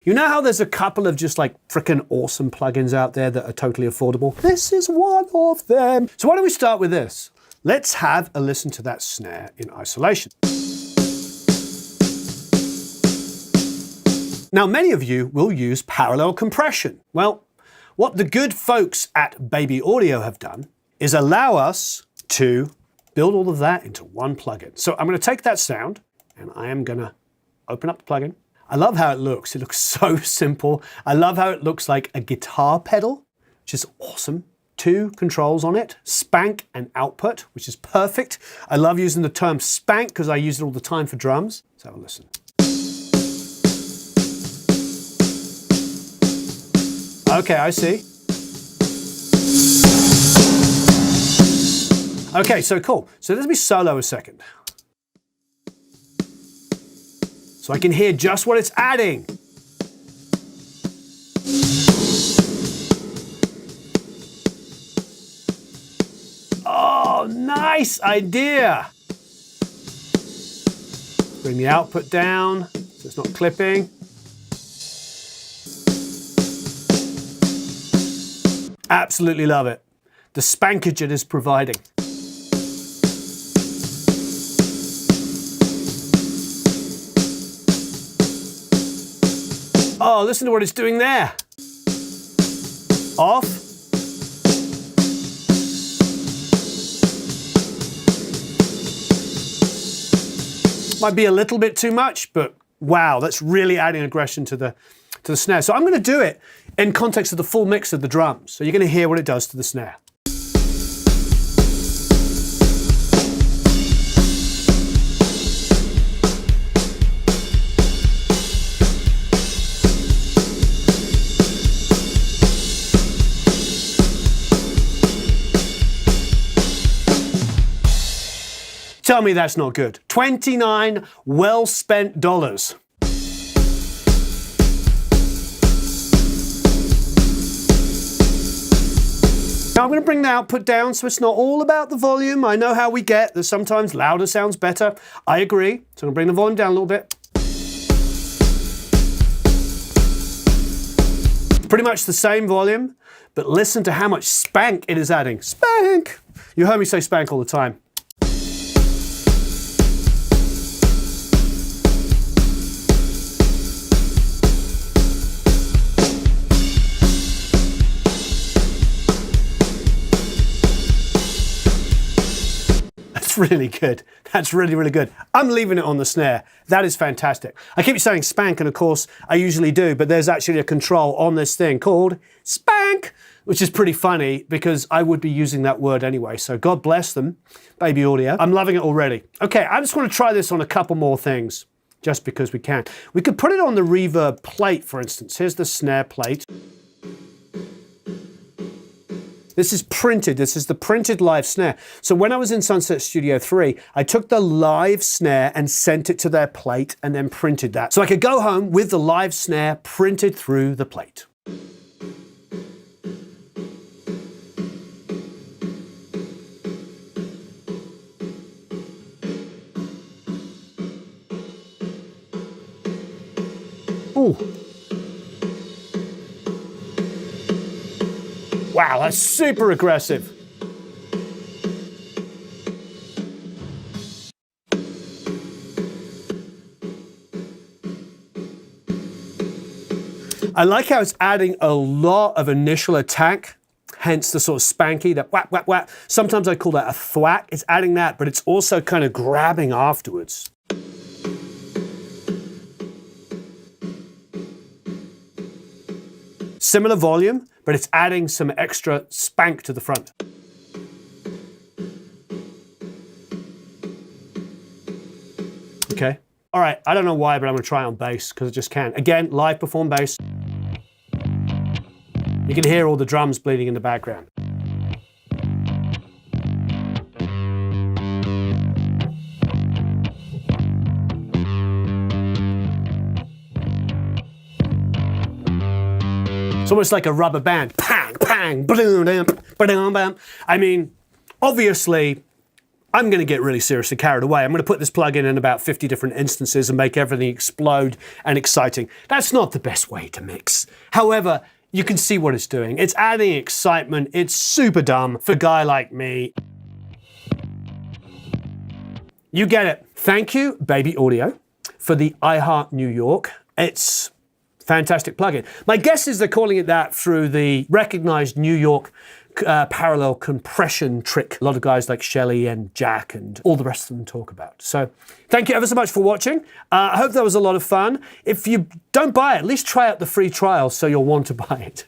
You know how there's a couple of just like frickin' awesome plugins out there that are totally affordable? This is one of them. So why don't we start with this? Let's have a listen to that snare in isolation. Now, many of you will use parallel compression. Well, what the good folks at Baby Audio have done is allow us to build all of that into one plugin. So I'm going to take that sound and I am going to open up the plugin. I love how it looks. It looks so simple. I love how it looks like a guitar pedal, which is awesome. 2 controls on it, spank and output, which is perfect. I love using the term spank because I use it all the time for drums. Let's have a listen. Okay, I see. Okay, so cool. So let me solo a second. So I can hear just what it's adding. Oh, nice idea. Bring the output down so it's not clipping. Absolutely love it. The spankage it is providing. Oh, listen to what it's doing there. Off. Might be a little bit too much, but wow, that's really adding aggression to the snare. So I'm going to do it in context of the full mix of the drums. So you're going to hear what it does to the snare. Tell me that's not good. 29 well-spent dollars. Now I'm going to bring the output down so it's not all about the volume. I know how we get that sometimes louder sounds better. I agree. So I'm going to bring the volume down a little bit. Pretty much the same volume, but listen to how much spank it is adding. Spank! You heard me say spank all the time. Really good. That's really, really good. I'm leaving it on the snare. That is fantastic. I keep saying spank, and of course I usually do, but there's actually a control on this thing called spank, which is pretty funny because I would be using that word anyway. So God bless them, Baby Audio. I'm loving it already. Okay, I just want to try this on a couple more things just because we can. We could put it on the reverb plate, for instance. Here's the snare plate. This is printed. This is the printed live snare. So when I was in Sunset Studio 3, I took the live snare and sent it to their plate and then printed that. So I could go home with the live snare printed through the plate. Ooh. Wow, that's super aggressive. I like how it's adding a lot of initial attack, hence the sort of spanky, that whack, whack, whack. Sometimes I call that a thwack. It's adding that, but it's also kind of grabbing afterwards. Similar volume, but it's adding some extra spank to the front. Okay. All right, I don't know why, but I'm gonna try it on bass because I just can. Again, live perform bass. You can hear all the drums bleeding in the background. It's almost like a rubber band. Pang, pang, boom, bam, bam, bam. I mean, obviously, I'm going to get really seriously carried away. I'm going to put this plugin in about 50 different instances and make everything explode and exciting. That's not the best way to mix. However, you can see what it's doing. It's adding excitement. It's super dumb for a guy like me. You get it. Thank you, Baby Audio, for the iHeart New York. It's a fantastic plugin. My guess is they're calling it that through the recognized New York parallel compression trick a lot of guys like Shelley and Jack and all the rest of them talk about. So thank you ever so much for watching. I hope that was a lot of fun. If you don't buy it, at least try out the free trial so you'll want to buy it.